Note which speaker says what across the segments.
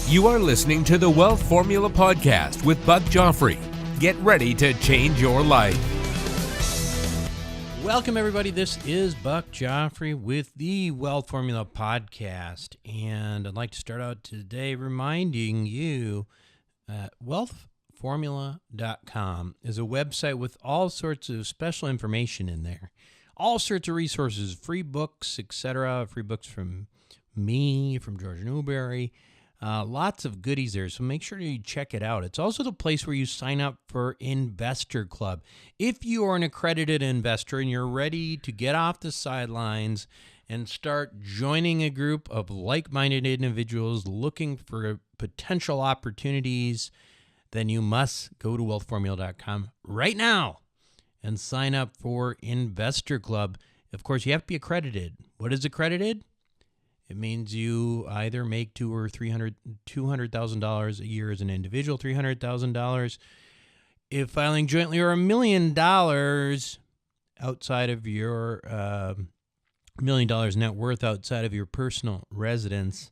Speaker 1: You are listening to the Wealth Formula Podcast with Buck Joffrey. Get ready to change your life.
Speaker 2: Welcome, everybody. This is Buck Joffrey with the Wealth Formula Podcast. And I'd like to start out today reminding you that wealthformula.com is a website with all sorts of special information in there. All sorts of resources, free books, etc. Free books from me, from George Newberry. Lots of goodies there, so make sure you check it out. It's also the place where you sign up for Investor Club. If you are an accredited investor and you're ready to get off the sidelines and start joining a group of like-minded individuals looking for potential opportunities, then you must go to wealthformula.com right now and sign up for Investor Club. Of course, you have to be accredited. What is accredited? It means you either make $200,000 a year as an individual, $300,000 if filing jointly, or $1 million outside of your $1 million net worth outside of your personal residence.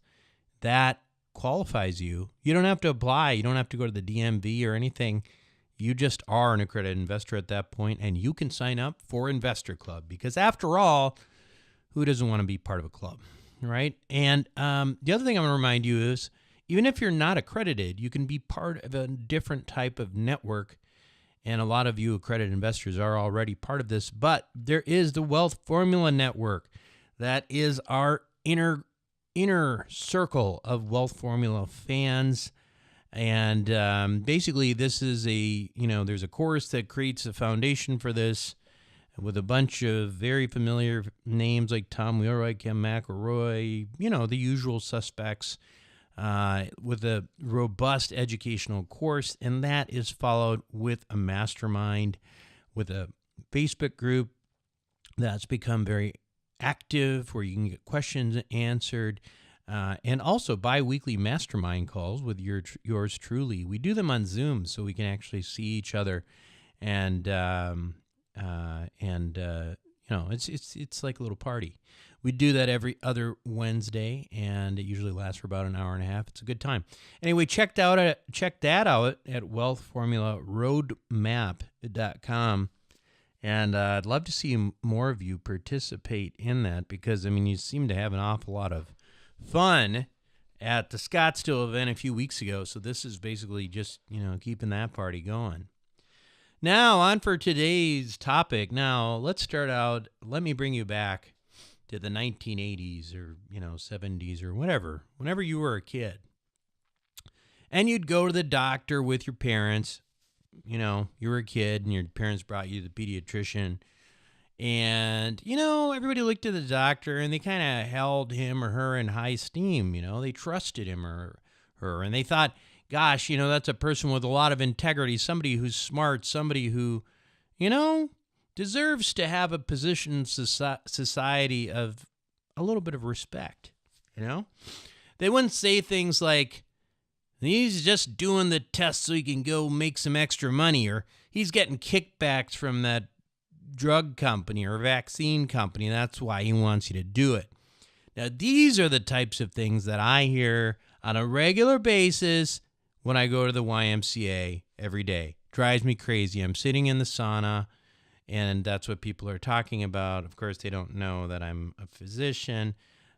Speaker 2: That qualifies you. You don't have to apply. You don't have to go to the DMV or anything. You just are an accredited investor at that point, and you can sign up for Investor Club because, after all, who doesn't want to be part of a club? Right. And the other thing I'm going to remind you is, even if you're not accredited, you can be part of a different type of network. And a lot of you accredited investors are already part of this. But there is the Wealth Formula Network. That is our inner circle of Wealth Formula fans. And basically, this is there's a course that creates a foundation for this, with a bunch of very familiar names like Tom Wheelwright, Ken McElroy, the usual suspects, with a robust educational course. And that is followed with a mastermind, with a Facebook group that's become very active where you can get questions answered, and also bi-weekly mastermind calls with yours truly. We do them on Zoom so we can actually see each other, and it's like a little party. We do that every other Wednesday, and it usually lasts for about an hour and a half. It's a good time. Anyway, check that out at wealthformularoadmap.com, and I'd love to see more of you participate in that because, you seem to have an awful lot of fun at the Scottsdale event a few weeks ago, so this is basically just, keeping that party going. Now, on for today's topic. Now, let's start out. Let me bring you back to the 1980s or, 70s or whatever, whenever you were a kid. And you'd go to the doctor with your parents. You were a kid and your parents brought you to the pediatrician. And, everybody looked at the doctor and they kind of held him or her in high esteem. They trusted him or her. And they thought, gosh, that's a person with a lot of integrity, somebody who's smart, somebody who, deserves to have a position in society of a little bit of respect, They wouldn't say things like, he's just doing the test so he can go make some extra money, or he's getting kickbacks from that drug company or vaccine company, and that's why he wants you to do it. Now, these are the types of things that I hear on a regular basis when I go to the YMCA every day. Drives me crazy. I'm sitting in the sauna, and that's what people are talking about. Of course, they don't know that I'm a physician.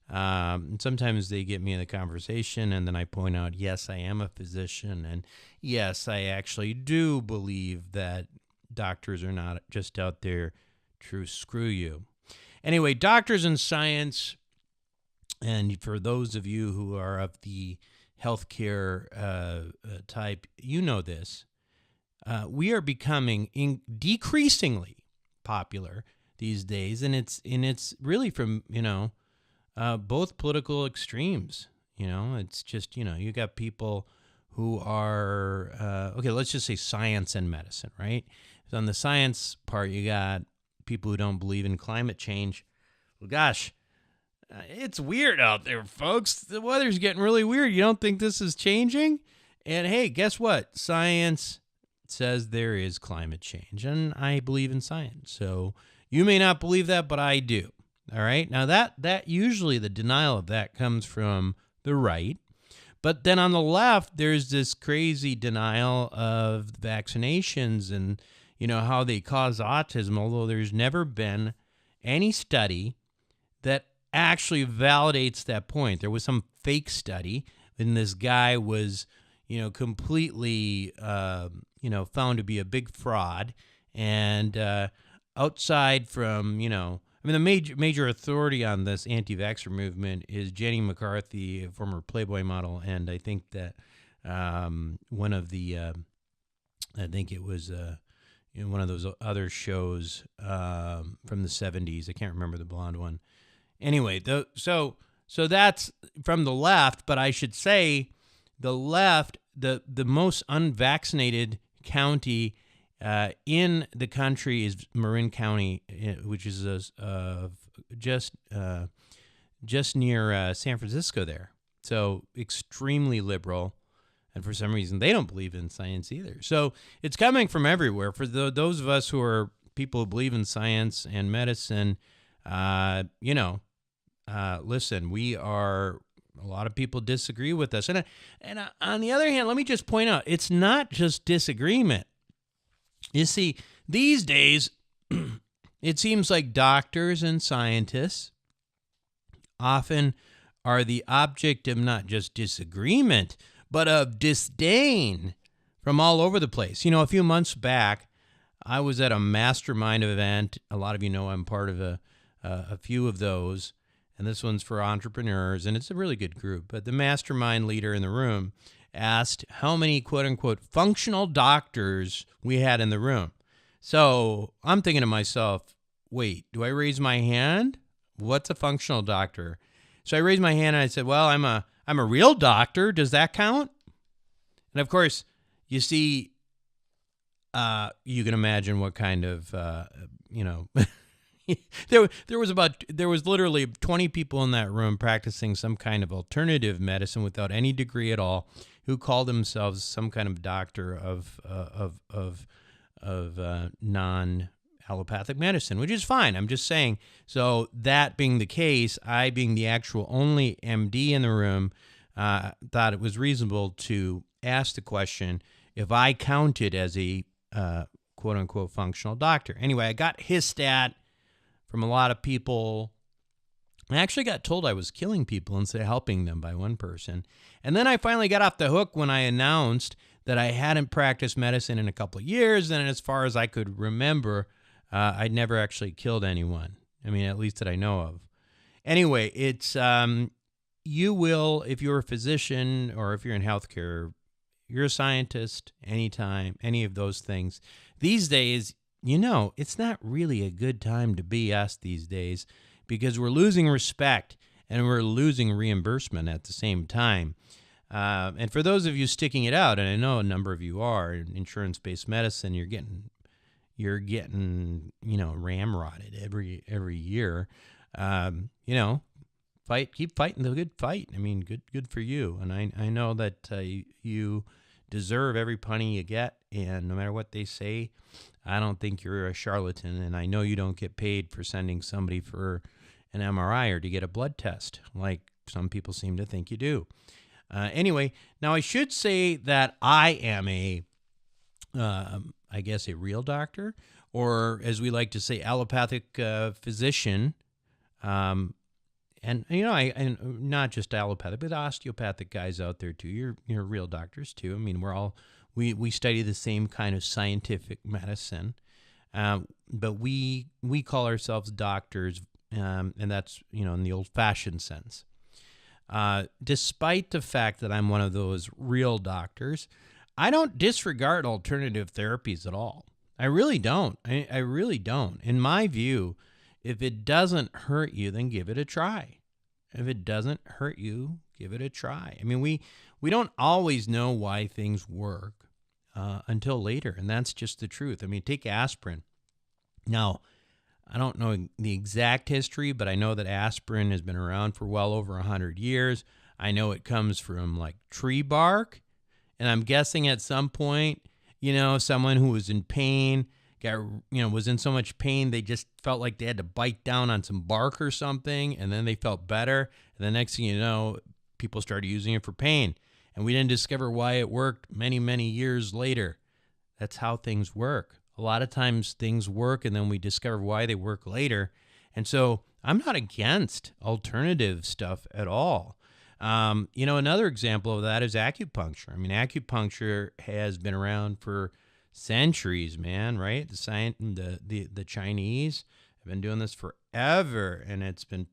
Speaker 2: And sometimes they get me in the conversation, and then I point out, yes, I am a physician, and yes, I actually do believe that doctors are not just out there to screw you. Anyway, doctors and science, and for those of you who are of the healthcare type, this. We are becoming decreasingly popular these days, and it's really from both political extremes. It's just you got people who are let's just say science and medicine, right? So on the science part, you got people who don't believe in climate change. Well, gosh. It's weird out there, folks. The weather's getting really weird. You don't think this is changing? And hey, guess what? Science says there is climate change, and I believe in science. So you may not believe that, but I do. All right. Now that usually the denial of that comes from the right, But then on the left, there's this crazy denial of vaccinations and, how they cause autism, although there's never been any study that actually validates that point. There was some fake study, and this guy was, completely, found to be a big fraud. And outside from, the major authority on this anti-vaxxer movement is Jenny McCarthy, a former Playboy model, and I think that one of the, I think it was one of those other shows from the 70s. I can't remember the blonde one. Anyway, so that's from the left, but I should say the left, the most unvaccinated county in the country is Marin County, which is just near San Francisco there. So extremely liberal, and for some reason they don't believe in science either. So it's coming from everywhere. For those of us who are people who believe in science and medicine, listen, a lot of people disagree with us. And on the other hand, let me just point out, it's not just disagreement. You see, these days, it seems like doctors and scientists often are the object of not just disagreement, but of disdain from all over the place. A few months back, I was at a mastermind event. A lot of you know I'm part of a few of those, and this one's for entrepreneurs, and it's a really good group. But the mastermind leader in the room asked how many quote-unquote functional doctors we had in the room. So I'm thinking to myself, wait, do I raise my hand? What's a functional doctor? So I raised my hand and I said, well, I'm a real doctor. Does that count? And of course, you see, you can imagine what kind of, there was literally 20 people in that room practicing some kind of alternative medicine without any degree at all, who called themselves some kind of doctor of non-allopathic medicine, which is fine. I'm just saying. So that being the case, I being the actual only MD in the room, thought it was reasonable to ask the question if I counted as a quote-unquote functional doctor. Anyway, I got hissed at from a lot of people. I actually got told I was killing people instead of helping them by one person. And then I finally got off the hook when I announced that I hadn't practiced medicine in a couple of years, and as far as I could remember, I'd never actually killed anyone. I mean, at least that I know of. Anyway, it's you will, if you're a physician or if you're in healthcare, you're a scientist, anytime, any of those things. These days, it's not really a good time to be us these days, because we're losing respect and we're losing reimbursement at the same time. And for those of you sticking it out, and I know a number of you are in insurance-based medicine, you're getting ramrodded every year. Keep fighting the good fight. I mean, good for you. And I know that you deserve every penny you get, and no matter what they say, I don't think you're a charlatan, and I know you don't get paid for sending somebody for an MRI or to get a blood test, like some people seem to think you do. Anyway, now I should say that I am a real doctor, or as we like to say, allopathic physician. And I not just allopathic, but osteopathic guys out there too. You're real doctors too. I mean, we study the same kind of scientific medicine, but we call ourselves doctors, and that's in the old-fashioned sense. Despite the fact that I'm one of those real doctors, I don't disregard alternative therapies at all. I really don't. I really don't. In my view, if it doesn't hurt you, then give it a try. If it doesn't hurt you, give it a try. I mean, we don't always know why things work until later, and that's just the truth. I mean, take aspirin. Now, I don't know the exact history, but I know that aspirin has been around for well over 100 years. I know it comes from like tree bark, and I'm guessing at some point, someone who was in pain was in so much pain they just felt like they had to bite down on some bark or something, and then they felt better. And the next thing you know, people started using it for pain. and we didn't discover why it worked many, many years later. That's how things work. A lot of times things work and then we discover why they work later. And so I'm not against alternative stuff at all. Another example of that is acupuncture. I mean, acupuncture has been around for centuries, man, right? The Chinese have been doing this forever, and it's been,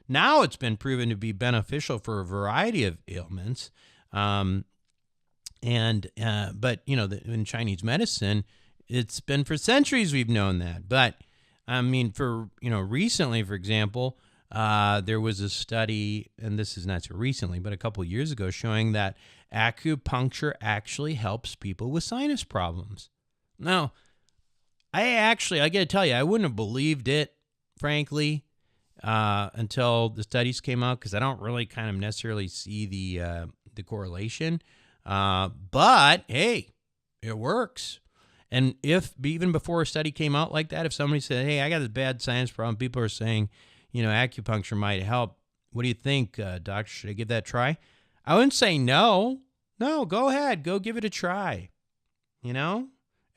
Speaker 2: now it's been proven to be beneficial for a variety of ailments. But in Chinese medicine, it's been for centuries we've known that. But I mean, recently, for example, there was a study, and this is not so recently, but a couple of years ago, showing that acupuncture actually helps people with sinus problems. Now, I got to tell you, I wouldn't have believed it, frankly, until the studies came out, because I don't really kind of necessarily see the correlation. But hey, it works. And if even before a study came out like that, if somebody said, hey, I got this bad sinus problem, people are saying, acupuncture might help. What do you think, doctor? Should I give that a try? I wouldn't say no. No, go ahead. Go give it a try.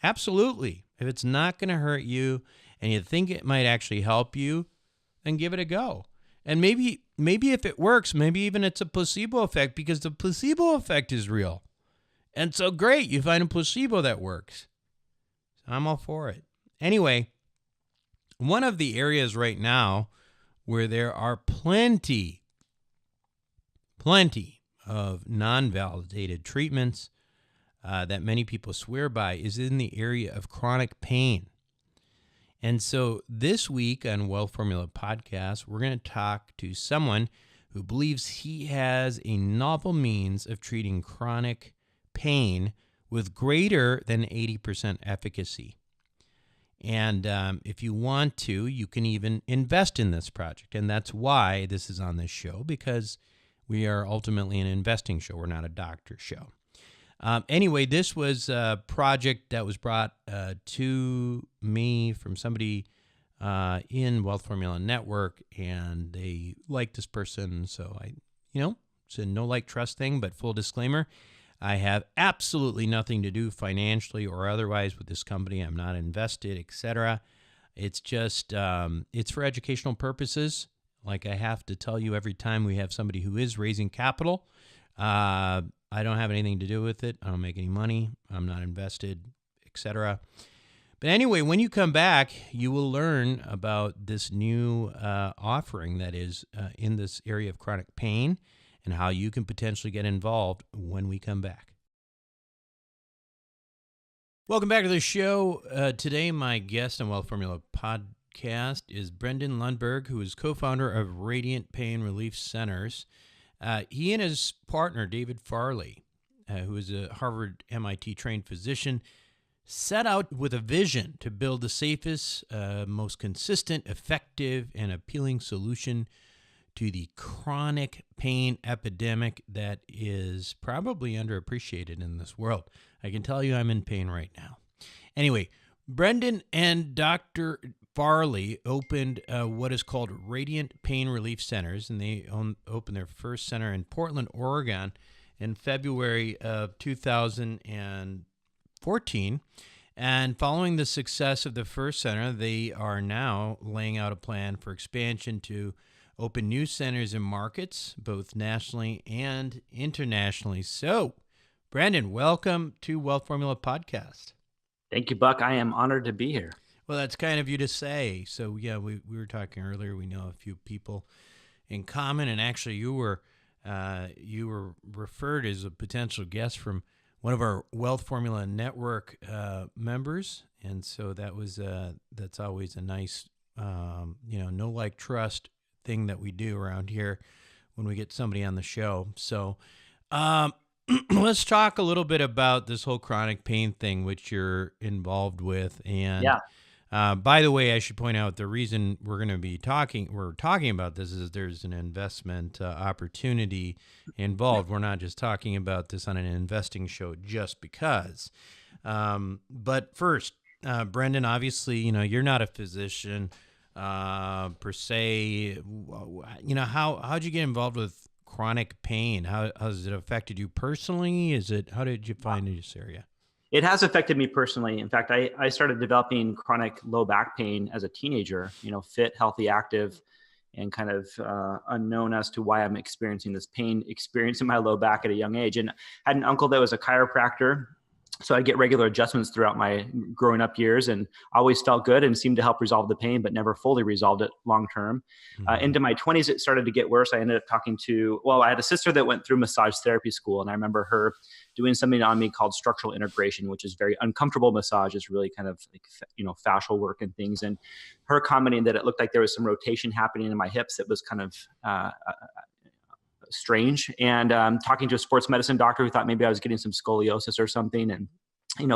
Speaker 2: Absolutely. If it's not going to hurt you and you think it might actually help you, then give it a go. And maybe if it works, maybe even it's a placebo effect, because the placebo effect is real. And so great, you find a placebo that works. So I'm all for it. Anyway, one of the areas right now where there are plenty of non-validated treatments that many people swear by is in the area of chronic pain. And so this week on Well Formula Podcast, we're going to talk to someone who believes he has a novel means of treating chronic pain with greater than 80% efficacy. And if you want to, you can even invest in this project. And that's why this is on this show, because we are ultimately an investing show. We're not a doctor show. Anyway, this was a project that was brought to me from somebody in Wealth Formula Network, and they liked this person. So it's a no-like trust thing, but full disclaimer, I have absolutely nothing to do financially or otherwise with this company. I'm not invested, etc. It's just, it's for educational purposes. Like I have to tell you every time we have somebody who is raising capital, I don't have anything to do with it. I don't make any money. I'm not invested, etc. But anyway, when you come back, you will learn about this new offering that is in this area of chronic pain and how you can potentially get involved when we come back. Welcome back to the show. Today, my guest on Wealth Formula Podcast is Brendan Lundberg, who is co-founder of Radiant Pain Relief Centers. He and his partner, David Farley, who is a Harvard MIT trained physician, set out with a vision to build the safest, most consistent, effective, and appealing solution to the chronic pain epidemic that is probably underappreciated in this world. I can tell you I'm in pain right now. Anyway, Brendan and Dr. Farley opened what is called Radiant Pain Relief Centers, and they opened their first center in Portland, Oregon in February of 2014. And following the success of the first center, they are now laying out a plan for expansion to open new centers in markets, both nationally and internationally. So, Brandon, welcome to Wealth Formula Podcast.
Speaker 3: Thank you, Buck. I am honored to be here.
Speaker 2: Well, that's kind of you to say. So, yeah, we were talking earlier. We know a few people in common, and actually, you were referred as a potential guest from one of our Wealth Formula Network members, and so that's always a nice, no like trust thing that we do around here when we get somebody on the show. So, let's talk a little bit about this whole chronic pain thing, which you're involved with. And by the way, I should point out the reason we're talking about this is there's an investment opportunity involved. We're not just talking about this on an investing show just because. But first, Brendan, obviously, you're not a physician per se. How'd you get involved with chronic pain? How has it affected you personally? How did you find this area?
Speaker 3: It has affected me personally. In fact, I started developing chronic low back pain as a teenager, fit, healthy, active, and kind of unknown as to why I'm experiencing this pain experience in my low back at a young age. And I had an uncle that was a chiropractor. So I get regular adjustments throughout my growing up years, and always felt good and seemed to help resolve the pain, but never fully resolved it long term. Into my 20s, it started to get worse. I ended up I had a sister that went through massage therapy school, and I remember her doing something on me called structural integration, which is very uncomfortable massage. It's really kind of like, fascial work and things. And her commenting that it looked like there was some rotation happening in my hips that was kind of strange, and talking to a sports medicine doctor who thought maybe I was getting some scoliosis or something. And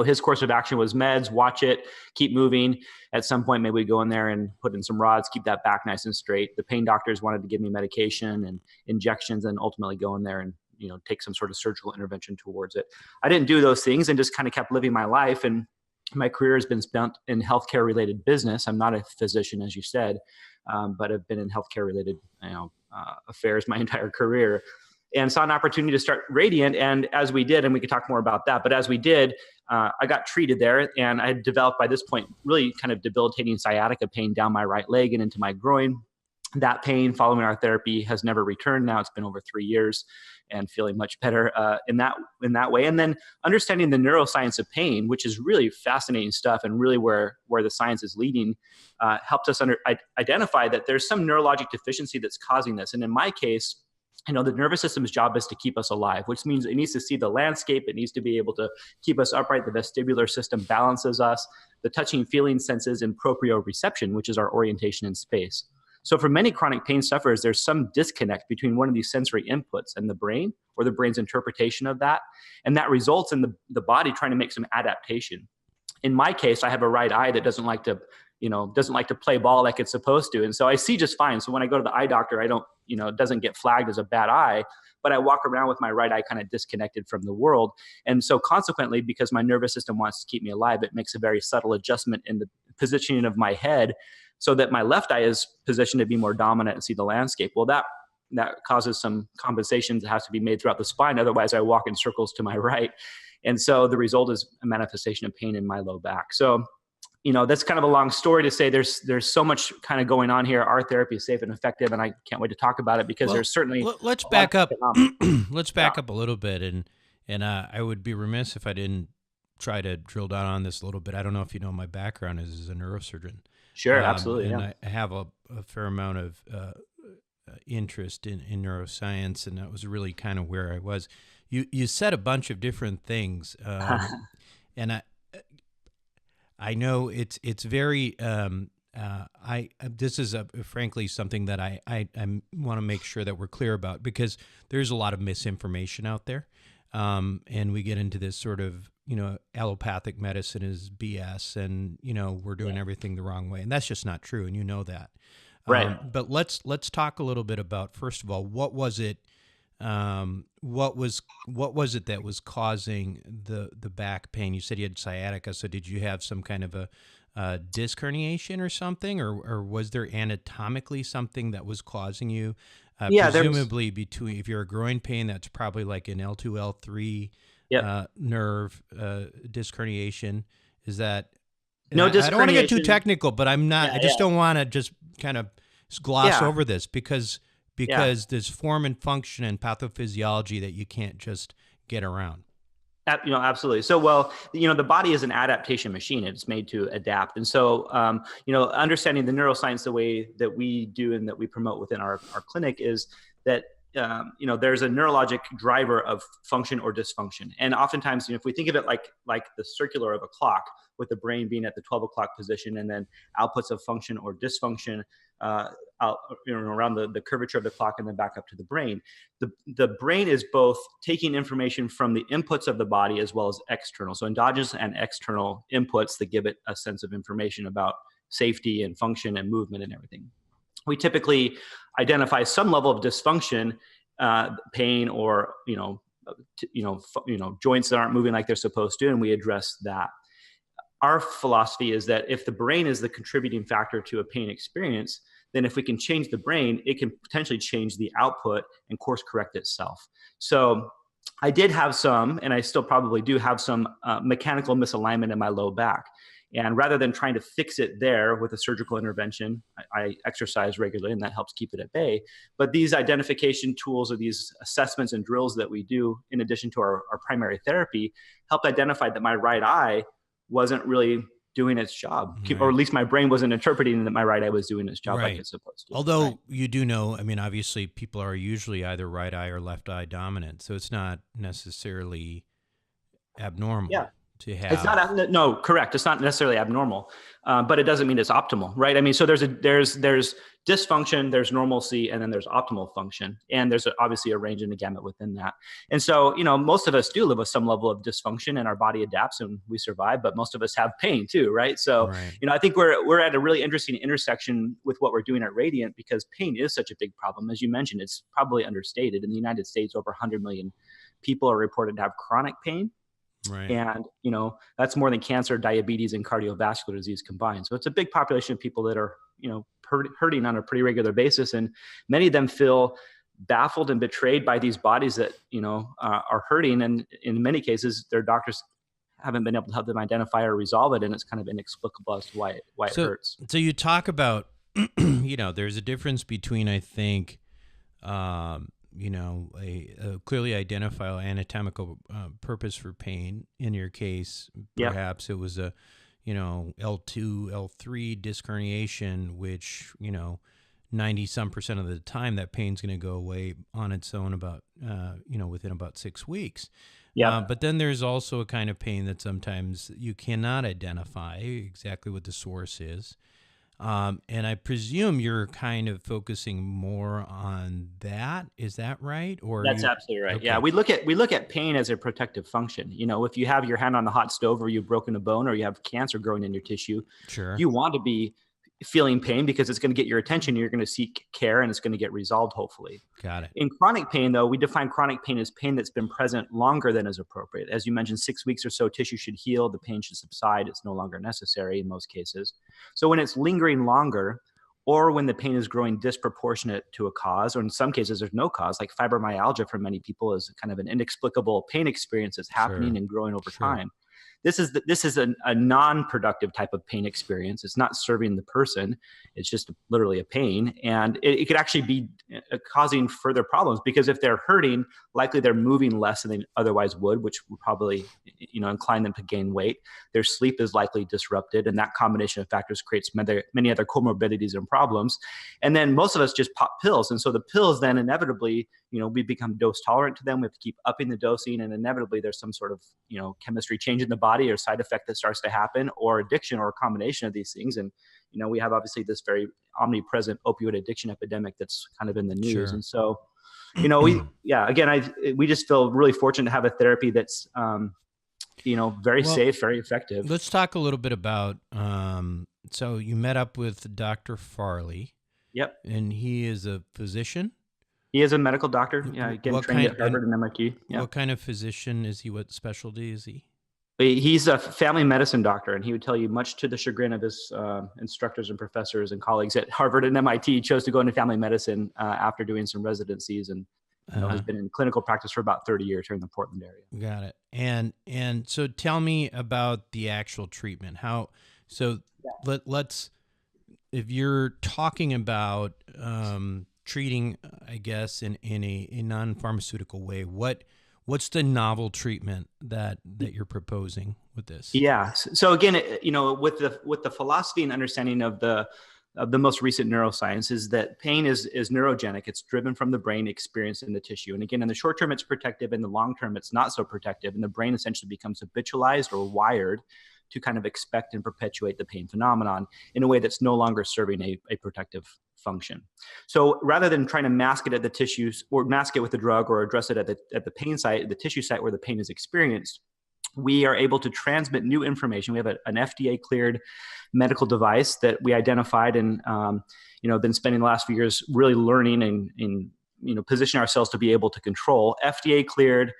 Speaker 3: his course of action was meds, watch it, keep moving. At some point, maybe we go in there and put in some rods, keep that back nice and straight. The pain doctors wanted to give me medication and injections, and ultimately go in there and take some sort of surgical intervention towards it. I didn't do those things and just kind of kept living my life. And my career has been spent in healthcare related business. I'm not a physician, as you said, but I've been in healthcare related affairs my entire career, and saw an opportunity to start Radiant. And as we did, and we could talk more about that, but as we did, I got treated there, and I had developed by this point really kind of debilitating sciatica pain down my right leg and into my groin. That pain following our therapy has never returned. Now it's been over 3 years, and feeling much better in that way. And then understanding the neuroscience of pain, which is really fascinating stuff, and really where the science is leading, helped us identify that there's some neurologic deficiency that's causing this. And in my case, the nervous system's job is to keep us alive, which means it needs to see the landscape. It needs to be able to keep us upright. The vestibular system balances us. The touching, feeling senses, and proprioception, which is our orientation in space. So for many chronic pain sufferers, there's some disconnect between one of these sensory inputs and the brain, or the brain's interpretation of that. And that results in the body trying to make some adaptation. In my case, I have a right eye that doesn't like to play ball like it's supposed to. And so I see just fine. So when I go to the eye doctor, I don't, it doesn't get flagged as a bad eye, but I walk around with my right eye kind of disconnected from the world. And so consequently, because my nervous system wants to keep me alive, it makes a very subtle adjustment in the positioning of my head, so that my left eye is positioned to be more dominant and see the landscape. Well, that causes some compensations that has to be made throughout the spine. Otherwise, I walk in circles to my right. And so the result is a manifestation of pain in my low back. So, that's kind of a long story to say there's so much kind of going on here. Our therapy is safe and effective, and I can't wait to talk about it, because there's certainly...
Speaker 2: Let's back up. Let's back up a little bit. And I would be remiss if I didn't try to drill down on this a little bit. I don't know if you know my background is as a neurosurgeon.
Speaker 3: Sure, absolutely.
Speaker 2: And I have a fair amount of interest in neuroscience, and that was really kind of where I was. You said a bunch of different things, and I know it's very. This is frankly something that I want to make sure that we're clear about, because there's a lot of misinformation out there, and we get into this sort of, allopathic medicine is BS, and we're doing everything the wrong way, and that's just not true, and that.
Speaker 3: Right.
Speaker 2: But let's talk a little bit about, first of all, what was it? What was it that was causing the back pain? You said you had sciatica, so did you have some kind of a disc herniation or something, or was there anatomically something that was causing you? Presumably if you're a groin pain, that's probably like an L2, L3 nerve disc herniation. Is that
Speaker 3: no disc herniation? I
Speaker 2: don't want to get too technical, but I'm not. I just don't want to just kind of gloss over this, because there's form and function and pathophysiology that you can't just get around.
Speaker 3: Absolutely. So, the body is an adaptation machine. It's made to adapt. And so, understanding the neuroscience the way that we do and that we promote within our clinic is that, there's a neurologic driver of function or dysfunction. And oftentimes, if we think of it like the circular of a clock, with the brain being at the 12 o'clock position, and then outputs of function or dysfunction around the curvature of the clock, and then back up to the brain. The brain is both taking information from the inputs of the body as well as external. So endogenous and external inputs that give it a sense of information about safety and function and movement and everything. We typically identify some level of dysfunction, pain, or joints that aren't moving like they're supposed to, and we address that. Our philosophy is that if the brain is the contributing factor to a pain experience, then if we can change the brain, it can potentially change the output and course correct itself. So I did have some, and I still probably do have some mechanical misalignment in my low back. And rather than trying to fix it there with a surgical intervention, I exercise regularly, and that helps keep it at bay. But these identification tools or these assessments and drills that we do, in addition to our primary therapy, helped identify that my right eye wasn't really doing its job,
Speaker 2: Right.
Speaker 3: or at least my brain wasn't interpreting that my right eye was doing its job
Speaker 2: Right.
Speaker 3: like it's supposed to.
Speaker 2: Although
Speaker 3: Right.
Speaker 2: you do know, I mean, obviously people are usually either right eye or left eye dominant, so it's not necessarily abnormal
Speaker 3: Yeah.
Speaker 2: to have.
Speaker 3: It's not, no, correct. It's not necessarily abnormal, but it doesn't mean it's optimal, right? I mean, so there's dysfunction, there's normalcy, and then there's optimal function. And there's obviously a range and a gamut within that. And so, most of us do live with some level of dysfunction, and our body adapts and we survive, but most of us have pain too, right? So,
Speaker 2: Right.
Speaker 3: I think we're at a really interesting intersection with what we're doing at Radiant, because pain is such a big problem. As you mentioned, it's probably understated. In the United States, over 100 million people are reported to have chronic pain.
Speaker 2: Right.
Speaker 3: And, that's more than cancer, diabetes, and cardiovascular disease combined. So it's a big population of people that are, hurting on a pretty regular basis. And many of them feel baffled and betrayed by these bodies that, are hurting. And in many cases, their doctors haven't been able to help them identify or resolve it. And it's kind of inexplicable as to why it hurts.
Speaker 2: So you talk about, there's a difference between, I think, a clearly identifiable anatomical purpose for pain. In your case, perhaps it was a, L2, L3 disc herniation, which, 90% of the time that pain's going to go away on its own about, within about 6 weeks.
Speaker 3: Yeah.
Speaker 2: But then there's also a kind of pain that sometimes you cannot identify exactly what the source is. And I presume you're kind of focusing more on that. Is that right? Or
Speaker 3: That's absolutely right.
Speaker 2: Okay.
Speaker 3: Yeah, we look at pain as a protective function. If you have your hand on the hot stove, or you've broken a bone, or you have cancer growing in your tissue,
Speaker 2: Sure.
Speaker 3: you want to be feeling pain because it's going to get your attention. You're going to seek care, and it's going to get resolved, hopefully.
Speaker 2: Got it.
Speaker 3: In chronic pain, though, we define chronic pain as pain that's been present longer than is appropriate. As you mentioned, 6 weeks or so, tissue should heal. The pain should subside. It's no longer necessary in most cases. So when it's lingering longer, or when the pain is growing disproportionate to a cause, or in some cases there's no cause, like fibromyalgia for many people is kind of an inexplicable pain experience that's happening
Speaker 2: Sure.
Speaker 3: and growing over
Speaker 2: Sure.
Speaker 3: time. This is a non-productive type of pain experience. It's not serving the person. It's just literally a pain. And it could actually be causing further problems, because if they're hurting, likely they're moving less than they otherwise would, which would probably, incline them to gain weight. Their sleep is likely disrupted. And that combination of factors creates many other comorbidities and problems. And then most of us just pop pills. And so the pills then inevitably, we become dose tolerant to them. We have to keep upping the dosing, and inevitably there's some sort of, chemistry change in the body or side effect that starts to happen, or addiction, or a combination of these things. And, we have obviously this very omnipresent opioid addiction epidemic that's kind of in the news.
Speaker 2: Sure.
Speaker 3: And so, we just feel really fortunate to have a therapy that's, very safe, very effective.
Speaker 2: Let's talk a little bit about, so you met up with Dr. Farley.
Speaker 3: Yep.
Speaker 2: And he is a physician.
Speaker 3: He is a medical doctor. Yeah. Again, trained at Harvard and MIT. Yeah.
Speaker 2: What kind of physician is he? What specialty is he?
Speaker 3: He's a family medicine doctor, and he would tell you, much to the chagrin of his instructors and professors and colleagues at Harvard and MIT, he chose to go into family medicine after doing some residencies, and has been in clinical practice for about 30 years here in the Portland area.
Speaker 2: Got it. And so tell me about the actual treatment. Let's, if you're talking about treating, I guess, in a non-pharmaceutical way, what's the novel treatment that you're proposing with this?
Speaker 3: Yeah. So again, with the philosophy and understanding of the most recent neuroscience, is that pain is neurogenic. It's driven from the brain, experienced in the tissue. And again, in the short term, it's protective. In the long term, it's not so protective. And the brain essentially becomes habitualized or wired to kind of expect and perpetuate the pain phenomenon in a way that's no longer serving a protective function. So rather than trying to mask it at the tissues, or mask it with a drug, or address it at the pain site, the tissue site where the pain is experienced, we are able to transmit new information. We have an FDA cleared medical device that we identified and been spending the last few years really learning and position ourselves to be able to control. FDA cleared,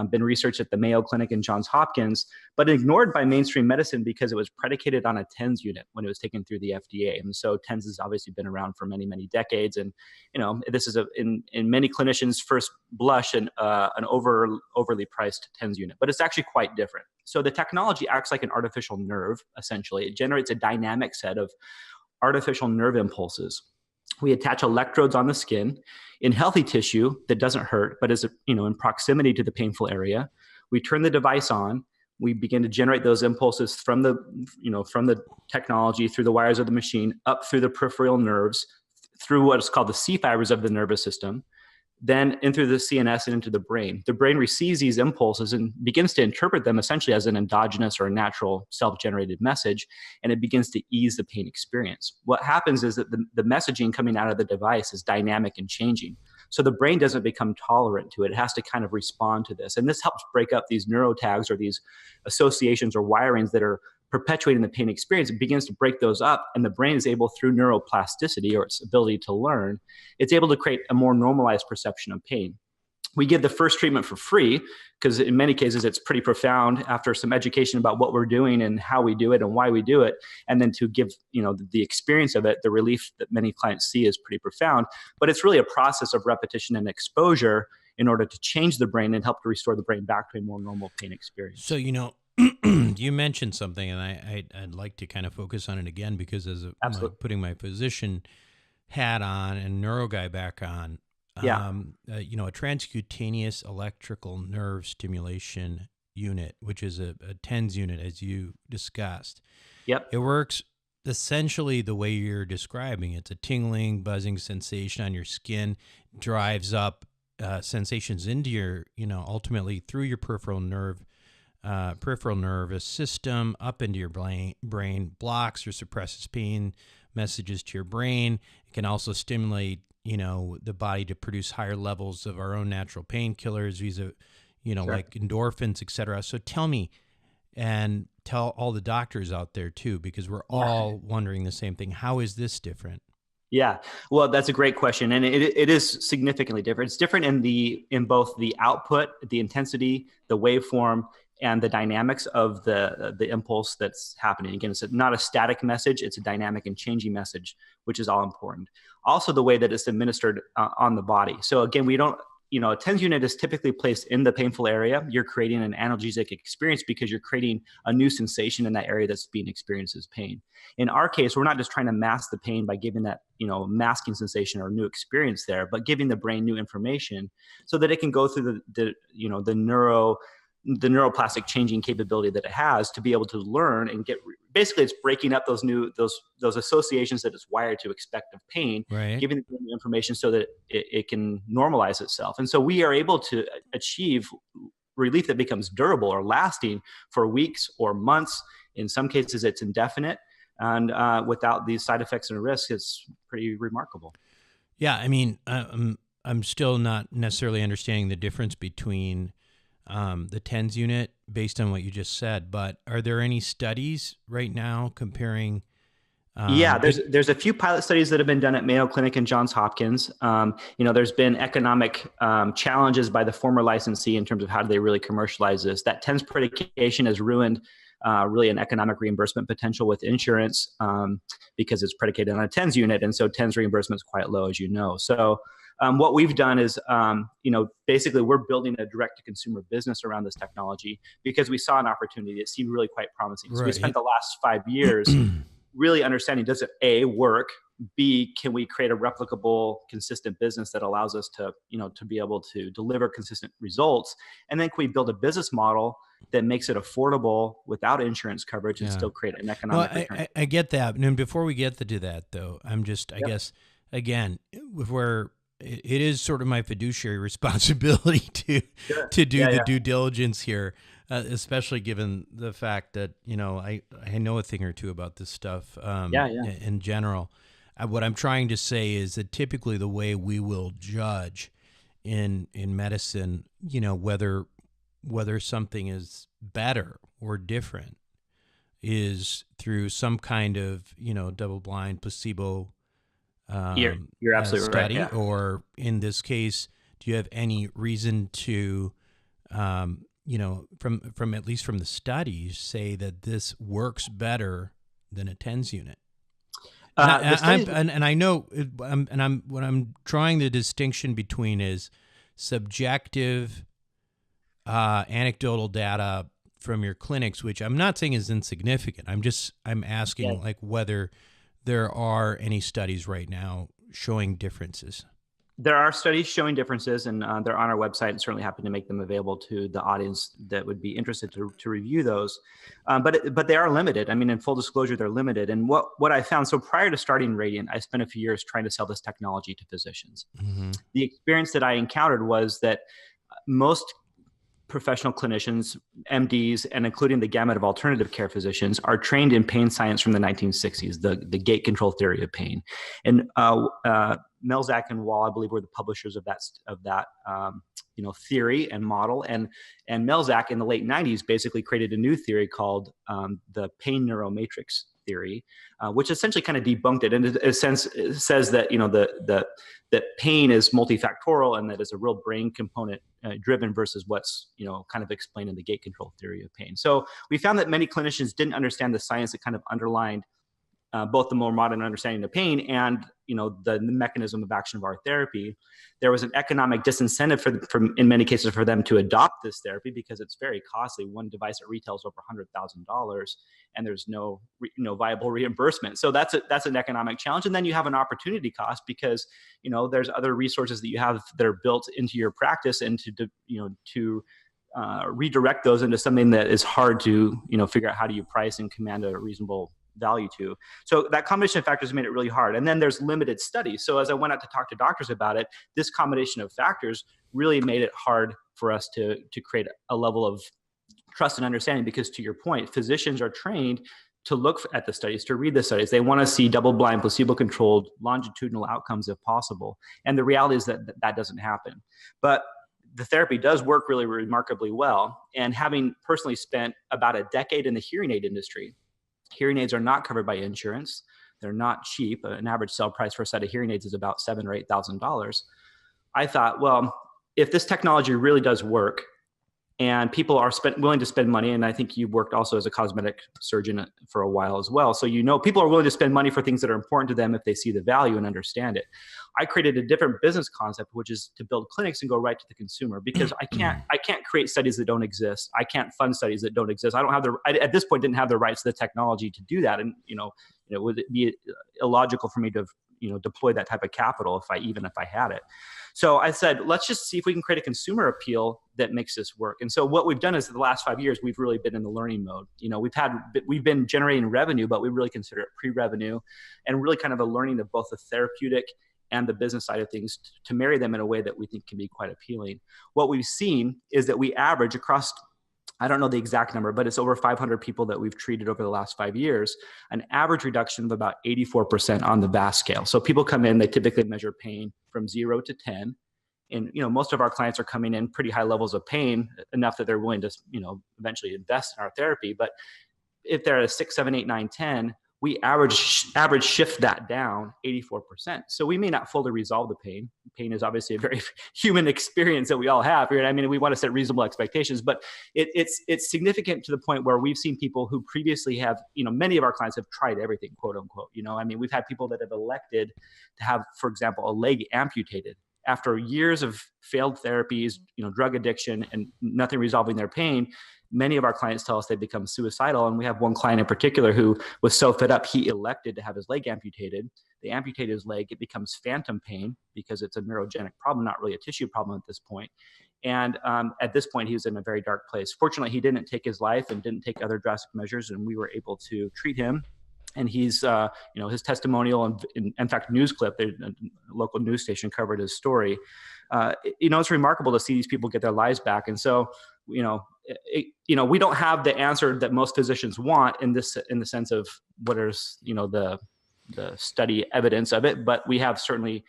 Speaker 3: been researched at the Mayo Clinic and Johns Hopkins, but ignored by mainstream medicine because it was predicated on a TENS unit when it was taken through the FDA. And so TENS has obviously been around for many, many decades. And, this is in many clinicians' first blush, an overly priced TENS unit, but it's actually quite different. So the technology acts like an artificial nerve, essentially. It generates a dynamic set of artificial nerve impulses. We attach electrodes on the skin in healthy tissue that doesn't hurt, but is in proximity to the painful area. We turn the device on. We begin to generate those impulses from the technology through the wires of the machine up through the peripheral nerves, through what is called the C fibers of the nervous system, then in through the CNS and into the brain. The brain receives these impulses and begins to interpret them essentially as an endogenous or a natural self-generated message, and it begins to ease the pain experience. What happens is that the messaging coming out of the device is dynamic and changing. So the brain doesn't become tolerant to it. It has to kind of respond to this. And this helps break up these neurotags or these associations or wirings that are perpetuating the pain experience. It begins to break those up, and the brain is able, through neuroplasticity or its ability to learn, it's able to create a more normalized perception of pain. We give the first treatment for free because in many cases it's pretty profound after some education about what we're doing and how we do it and why we do it. And then to give, the experience of it, the relief that many clients see is pretty profound. But it's really a process of repetition and exposure in order to change the brain and help to restore the brain back to a more normal pain experience.
Speaker 2: So, you mentioned something, and I'd like to kind of focus on it again because as putting my physician hat on and neuro guy back on, a transcutaneous electrical nerve stimulation unit, which is a TENS unit, as you discussed.
Speaker 3: Yep.
Speaker 2: It works essentially the way you're describing. It's a tingling, buzzing sensation on your skin, drives up sensations into your, ultimately through your peripheral nervous system up into your brain, blocks or suppresses pain messages to your brain. It can also stimulate, the body to produce higher levels of our own natural painkillers, like endorphins, et cetera. So tell me, and tell all the doctors out there too, because we're all wondering the same thing. How is this different?
Speaker 3: Yeah, well, that's a great question, and it is significantly different. It's different in both the output, the intensity, the waveform, and the dynamics of the impulse that's happening. Again, it's not a static message; it's a dynamic and changing message, which is all important. Also, the way that it's administered on the body. So again, we don't. A TENS unit is typically placed in the painful area. You're creating an analgesic experience because you're creating a new sensation in that area that's being experienced as pain. In our case, we're not just trying to mask the pain by giving that, masking sensation or new experience there, but giving the brain new information so that it can go through the neuroplastic changing capability that it has to be able to learn and basically it's breaking up those associations that it's wired to expect of pain,
Speaker 2: right,
Speaker 3: giving it new information so that it can normalize itself. And so we are able to achieve relief that becomes durable or lasting for weeks or months. In some cases, it's indefinite. And without these side effects and risks, it's pretty remarkable.
Speaker 2: Yeah, I mean, I'm still not necessarily understanding the difference between the TENS unit based on what you just said, but are there any studies right now comparing?
Speaker 3: There's a few pilot studies that have been done at Mayo Clinic and Johns Hopkins. There's been economic challenges by the former licensee in terms of how do they really commercialize this. That TENS predication has ruined really an economic reimbursement potential with insurance because it's predicated on a TENS unit, and so TENS reimbursement is quite low, as you know. So what we've done is, basically we're building a direct-to-consumer business around this technology because we saw an opportunity that seemed really quite promising. So we spent the last 5 years really understanding, does it A, work? B, can we create a replicable, consistent business that allows us to, to be able to deliver consistent results? And then can we build a business model that makes it affordable without insurance coverage and still create an economic return?
Speaker 2: I get that. And before we get to that, though, I'm just, I guess, again, where it is sort of my fiduciary responsibility to do the due diligence here, especially given the fact that, I know a thing or two about this stuff in general. What I'm trying to say is that typically the way we will judge in medicine, whether something is better or different is through some kind of, double-blind placebo
Speaker 3: you're absolutely
Speaker 2: study,
Speaker 3: right. Yeah.
Speaker 2: Or in this case, do you have any reason to from at least from the studies, say that this works better than a TENS unit. And I know, what I'm drawing the distinction between is subjective, anecdotal data from your clinics, which I'm not saying is insignificant. I'm asking like whether there are any studies right now showing differences.
Speaker 3: There are studies showing differences, and they're on our website, and certainly happy to make them available to the audience that would be interested to review those. But they are limited. I mean, in full disclosure, they're limited. And what I found, so prior to starting Radiant, I spent a few years trying to sell this technology to physicians. Mm-hmm. The experience that I encountered was that most professional clinicians, MDs, and including the gamut of alternative care physicians are trained in pain science from the 1960s, the gate control theory of pain. And Melzack and Wall, I believe, were the publishers of that theory and model. And Melzack in the late 90s basically created a new theory called the pain Neuro-Matrix theory, which essentially kind of debunked it. And in a sense, it says that, that pain is multifactorial and that it's a real brain component driven versus what's, kind of explained in the gate control theory of pain. So we found that many clinicians didn't understand the science that kind of underlined both the more modern understanding of pain and, the mechanism of action of our therapy. There was an economic disincentive in many cases for them to adopt this therapy because it's very costly. One device at retail is over $100,000 and there's no viable reimbursement. So that's an economic challenge. And then you have an opportunity cost because, there's other resources that you have that are built into your practice and to redirect those into something that is hard to, figure out how do you price and command a reasonable value to. So that combination of factors made it really hard. And then there's limited studies. So as I went out to talk to doctors about it, this combination of factors really made it hard for us to create a level of trust and understanding, because to your point, physicians are trained to look at the studies, to read the studies. They want to see double-blind, placebo-controlled, longitudinal outcomes if possible. And the reality is that doesn't happen. But the therapy does work really remarkably well. And having personally spent about a decade in the hearing aid industry, hearing aids are not covered by insurance. They're not cheap. An average sale price for a set of hearing aids is about $7,000 or $8,000. I thought, well, if this technology really does work and people are willing to spend money, and I think you worked also as a cosmetic surgeon for a while as well, so people are willing to spend money for things that are important to them if they see the value and understand it. I created a different business concept, which is to build clinics and go right to the consumer, because I can't create studies that don't exist. I can't fund studies that don't exist. I at this point didn't have the rights to the technology to do that, and it would be illogical for me to deploy that type of capital if I had it. So I said, let's just see if we can create a consumer appeal that makes this work. And so what we've done is, the last 5 years, we've really been in the learning mode. We've been generating revenue, but we really consider it pre-revenue, and really kind of a learning of both the therapeutic and the business side of things to marry them in a way that we think can be quite appealing. What we've seen is that we average across, I don't know the exact number, but it's over 500 people that we've treated over the last 5 years, an average reduction of about 84% on the VAS scale. So people come in, they typically measure pain from 0 to 10. And, most of our clients are coming in pretty high levels of pain, enough that they're willing to, eventually invest in our therapy. But if they're at a 6, 7, 8, 9, 10, we average shift that down 84%. So we may not fully resolve the pain. Pain is obviously a very human experience that we all have. Right? I mean, we want to set reasonable expectations, but it's significant to the point where we've seen people who previously have, many of our clients have tried everything, quote unquote. I mean, we've had people that have elected to have, for example, a leg amputated after years of failed therapies, drug addiction, and nothing resolving their pain. Many of our clients tell us they become suicidal. And we have one client in particular who was so fed up, he elected to have his leg amputated. They amputate his leg. It becomes phantom pain because it's a neurogenic problem, not really a tissue problem at this point. And at this point, he was in a very dark place. Fortunately, he didn't take his life and didn't take other drastic measures, and we were able to treat him. And he's, his testimonial, and in fact, news clip, a local news station covered his story. It's remarkable to see these people get their lives back. And so, we don't have the answer that most physicians want in the sense of what is, the study evidence of it, but we have certainly,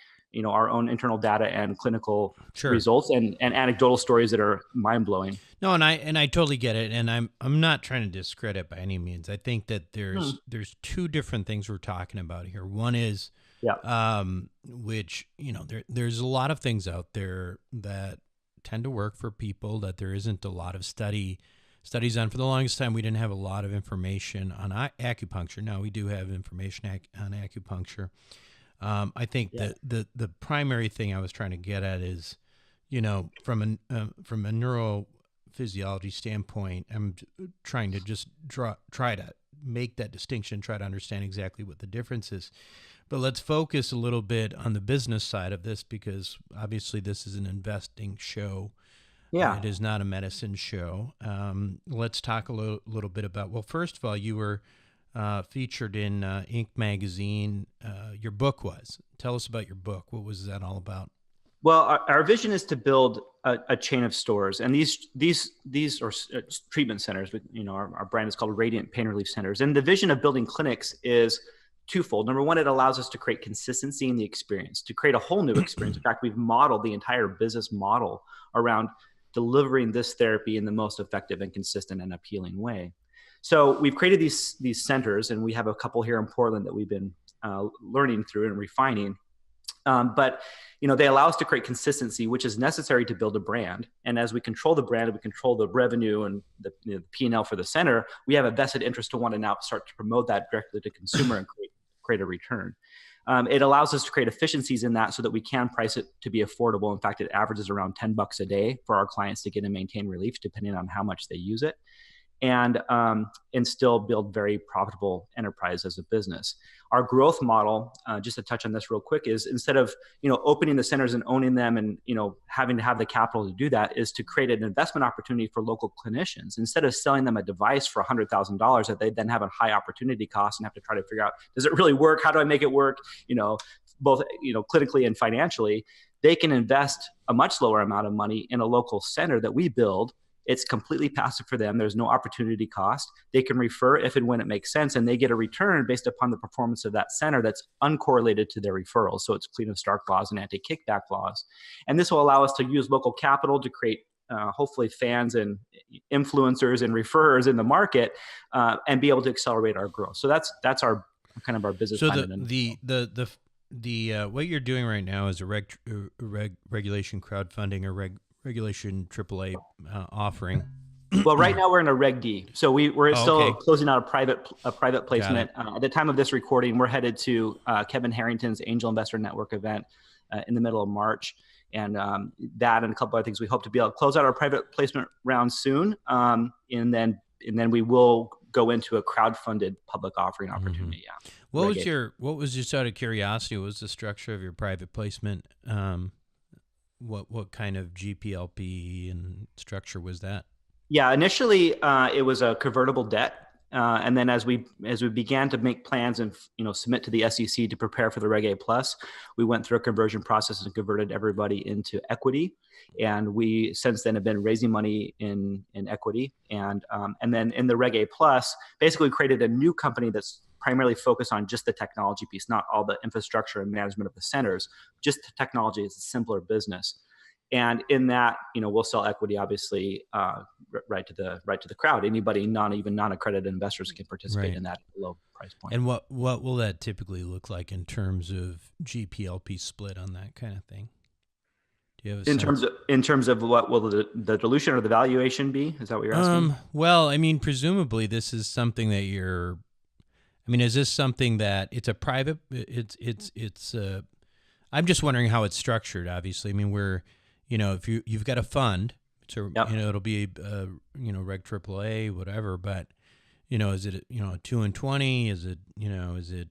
Speaker 3: our own internal data and clinical results and anecdotal stories that are mind blowing.
Speaker 2: No, and I totally get it. And I'm not trying to discredit by any means. I think that there's two different things we're talking about here. One is, which, there's a lot of things out there that tend to work for people that there isn't a lot of studies on. For the longest time, we didn't have a lot of information on acupuncture. Now we do have information on acupuncture. I think the primary thing I was trying to get at is, from a neurophysiology standpoint, I'm trying to just try to make that distinction, try to understand exactly what the difference is. But let's focus a little bit on the business side of this, because obviously this is an investing show.
Speaker 3: Yeah.
Speaker 2: It is not a medicine show. Let's talk a little bit about, well, first of all, you were featured in Inc. magazine. Your book was. Tell us about your book. What was that all about?
Speaker 3: Well, our vision is to build a chain of stores, and these are treatment centers. Our brand is called Radiant Pain Relief Centers, and the vision of building clinics is twofold. Number one, it allows us to create consistency in the experience, to create a whole new experience. In fact, we've modeled the entire business model around delivering this therapy in the most effective and consistent and appealing way. So we've created these centers, and we have a couple here in Portland that we've been learning through and refining. But they allow us to create consistency, which is necessary to build a brand. And as we control the brand and we control the revenue and the P&L for the center, we have a vested interest to want to now start to promote that directly to consumer and create a return. It allows us to create efficiencies in that so that we can price it to be affordable. In fact, it averages around $10 a day for our clients to get and maintain relief, depending on how much they use it, and still build very profitable enterprise as a business. Our growth model, just to touch on this real quick, is instead of opening the centers and owning them and having to have the capital to do that, is to create an investment opportunity for local clinicians. Instead of selling them a device for $100,000 that they then have a high opportunity cost and have to try to figure out, does it really work? How do I make it work? Both clinically and financially, they can invest a much lower amount of money in a local center that we build. It's completely passive for them. There's no opportunity cost. They can refer if and when it makes sense, and they get a return based upon the performance of that center that's uncorrelated to their referrals. So it's clean of Stark laws and anti-kickback laws. And this will allow us to use local capital to create hopefully fans and influencers and referrers in the market, and be able to accelerate our growth. So that's our kind of our business plan.
Speaker 2: So the what you're doing right now is a regulation crowdfunding or regulation AAA offering.
Speaker 3: Well, right now we're in a Reg D, so we're still closing out a private placement. At the time of this recording, we're headed to Kevin Harrington's Angel Investor Network event in the middle of March, and that and a couple other things. We hope to be able to close out our private placement round soon, and then we will go into a crowdfunded public offering opportunity.
Speaker 2: Mm-hmm. Yeah. What was just out of curiosity? What was the structure of your private placement? What kind of GPLP and structure was that? Yeah,
Speaker 3: initially it was a convertible debt, and then as we began to make plans and submit to the SEC to prepare for the Reg A Plus, we went through a conversion process and converted everybody into equity, and we since then have been raising money in equity, and then in the Reg A Plus, basically created a new company that's primarily focused on just the technology piece, not all the infrastructure and management of the centers. Just the technology is a simpler business, and in that, we'll sell equity, obviously, right to the crowd. Anybody, non-accredited investors can participate in that low price point.
Speaker 2: And what will that typically look like in terms of GPLP split on that kind of thing? Do you have
Speaker 3: in terms of what will the dilution or the valuation be? Is that what you're asking?
Speaker 2: Well, I mean, presumably this is something that is this something that it's a private, I'm just wondering how it's structured, obviously. I mean, if you've got a fund, so, it'll be, Reg AAA, whatever, but, is it, 2 and 20? Is it,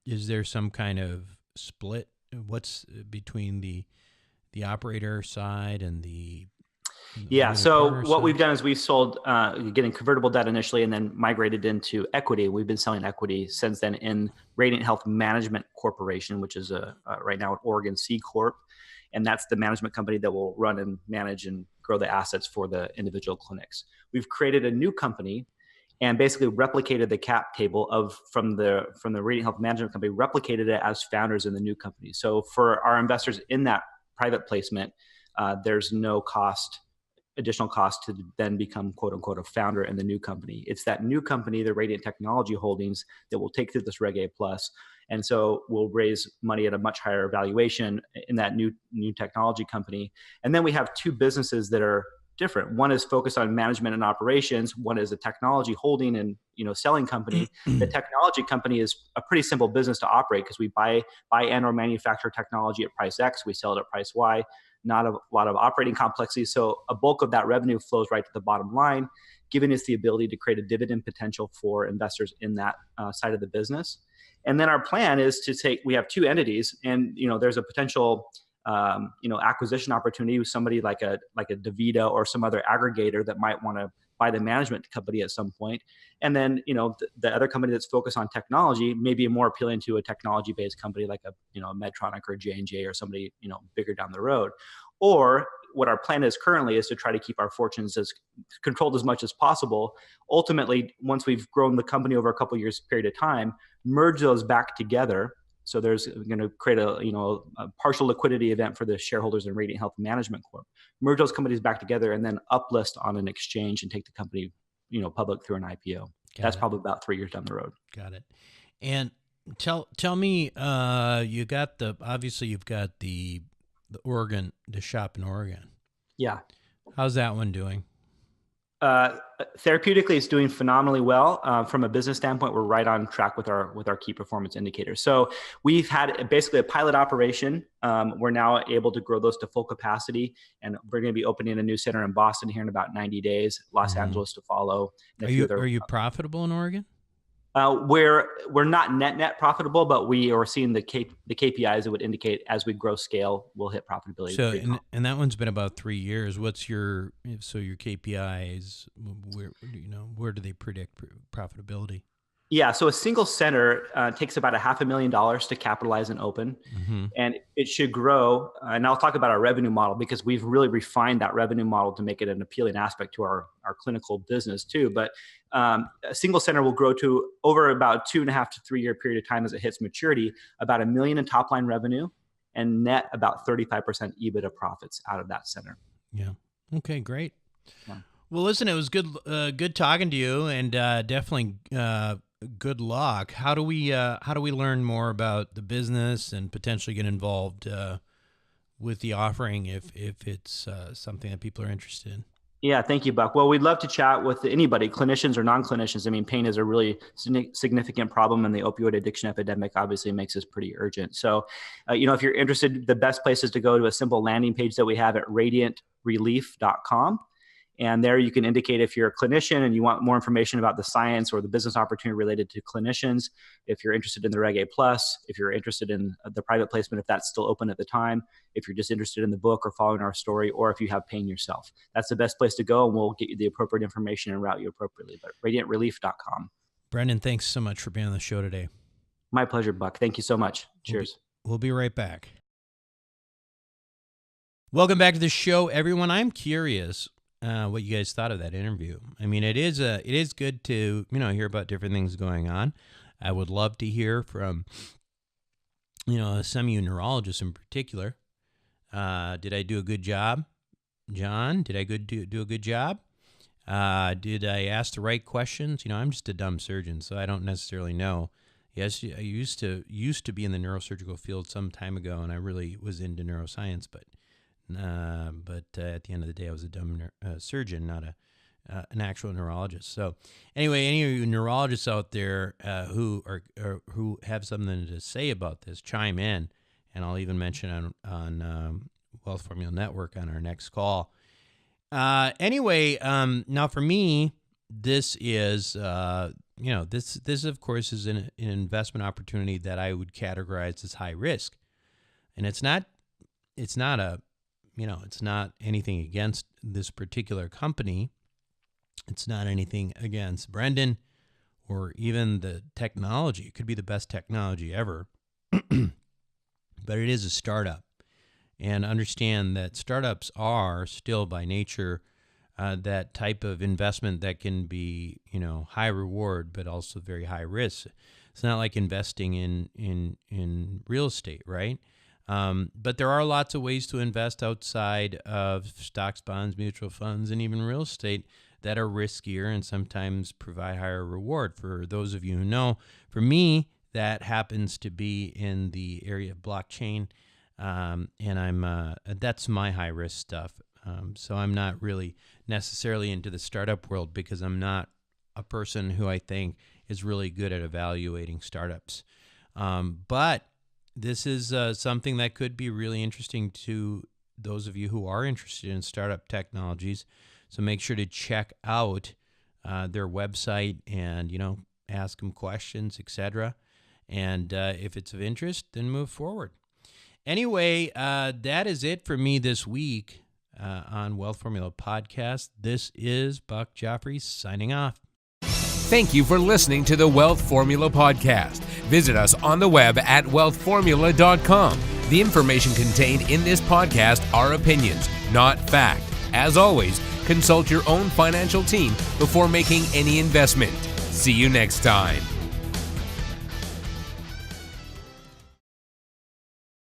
Speaker 2: is there some kind of split? What's between the operator side and the
Speaker 3: so what we've done is we've sold, getting convertible debt initially and then migrated into equity. We've been selling equity since then in Radiant Health Management Corporation, which is right now an Oregon C Corp. And that's the management company that will run and manage and grow the assets for the individual clinics. We've created a new company and basically replicated the cap table from the Radiant Health Management Company, replicated it as founders in the new company. So for our investors in that private placement, there's no additional cost to then become quote unquote a founder in the new company. It's that new company, the Radiant Technology Holdings, that will take through this Reg A Plus And so we'll raise money at a much higher valuation in that new technology company. And then we have two businesses that are different. One is focused on management and operations. One is a technology holding and selling company. The technology company is a pretty simple business to operate because we buy and or manufacture technology at price X, we sell it at price Y. Not a lot of operating complexity. So a bulk of that revenue flows right to the bottom line, giving us the ability to create a dividend potential for investors in that side of the business. And then our plan is to we have two entities, and there's a potential acquisition opportunity with somebody like a DaVita or some other aggregator that might want to buy the management company at some point. And then, the other company that's focused on technology may be more appealing to a technology-based company like a Medtronic or J&J or somebody, bigger down the road. Or what our plan is currently is to try to keep our fortunes as controlled as much as possible. Ultimately, once we've grown the company over a couple of years period of time, merge those back together. So there's going to create a partial liquidity event for the shareholders in Radiant Health Management Corp. Merge those companies back together and then uplist on an exchange and take the company, public through an IPO. That's probably about 3 years down the road.
Speaker 2: Got it. And tell me, you've got the Oregon, the shop in Oregon.
Speaker 3: Yeah.
Speaker 2: How's that one doing?
Speaker 3: Therapeutically, it's doing phenomenally well. From a business standpoint, we're right on track with our key performance indicators. So we've had basically a pilot operation. We're now able to grow those to full capacity, and we're going to be opening a new center in Boston here in about 90 days, Los Angeles to follow.
Speaker 2: Are you profitable in Oregon?
Speaker 3: We're not net profitable, but we are seeing the KPIs that would indicate as we grow scale, we'll hit profitability.
Speaker 2: So, and that one's been about 3 years. What's your KPIs? Where do they predict profitability?
Speaker 3: Yeah, so a single center takes about $500,000 to capitalize and open, and it should grow. And I'll talk about our revenue model because we've really refined that revenue model to make it an appealing aspect to our clinical business too. But a single center will grow to over about 2.5 to 3 year period of time as it hits maturity, about $1 million in top line revenue, and net about 35% EBITDA profits out of that center.
Speaker 2: Yeah. Okay. Great.
Speaker 3: Yeah.
Speaker 2: Well, listen, it was good talking to you, and definitely. Good luck. How do we learn more about the business and potentially get involved with the offering if it's something that people are interested in?
Speaker 3: Yeah, thank you, Buck. Well, we'd love to chat with anybody, clinicians or non-clinicians. I mean, pain is a really significant problem, and the opioid addiction epidemic obviously makes this pretty urgent. So, if you're interested, the best place is to go to a simple landing page that we have at radiantrelief.com. And there you can indicate if you're a clinician and you want more information about the science or the business opportunity related to clinicians, if you're interested in the Reg A+, if you're interested in the private placement, if that's still open at the time, if you're just interested in the book or following our story, or if you have pain yourself. That's the best place to go, and we'll get you the appropriate information and route you appropriately. But radiantrelief.com.
Speaker 2: Brendan, thanks so much for being on the show today.
Speaker 3: My pleasure, Buck. Thank you so much. Cheers.
Speaker 2: We'll be right back. Welcome back to the show, everyone. I'm curious what you guys thought of that interview. I mean, it is good to hear about different things going on. I would love to hear from some of you neurologists in particular. Did I do a good job, John? Did I do a good job? Did I ask the right questions? I'm just a dumb surgeon, so I don't necessarily know. Yes, I used to be in the neurosurgical field some time ago, and I really was into neuroscience, but at the end of the day, I was a dumb surgeon, not an actual neurologist. So anyway, any of you neurologists out there who have something to say about this, chime in, and I'll even mention on Wealth Formula Network on our next call. Anyway, now for me, this is this of course is an investment opportunity that I would categorize as high risk, and it's not anything against this particular company. It's not anything against Brendan or even the technology. It could be the best technology ever, but it is a startup. And understand that startups are still by nature that type of investment that can be, high reward, but also very high risk. It's not like investing in real estate, right? But there are lots of ways to invest outside of stocks, bonds, mutual funds, and even real estate that are riskier and sometimes provide higher reward. For those of you who know, for me, that happens to be in the area of blockchain, and I'm that's my high risk stuff. So I'm not really necessarily into the startup world because I'm not a person who I think is really good at evaluating startups. But this is something that could be really interesting to those of you who are interested in startup technologies. So make sure to check out their website and, ask them questions, etc. And if it's of interest, then move forward. Anyway, that is it for me this week on Wealth Formula Podcast. This is Buck Joffrey signing off.
Speaker 1: Thank you for listening to the Wealth Formula Podcast. Visit us on the web at wealthformula.com. The information contained in this podcast are opinions, not fact. As always, consult your own financial team before making any investment. See you next time.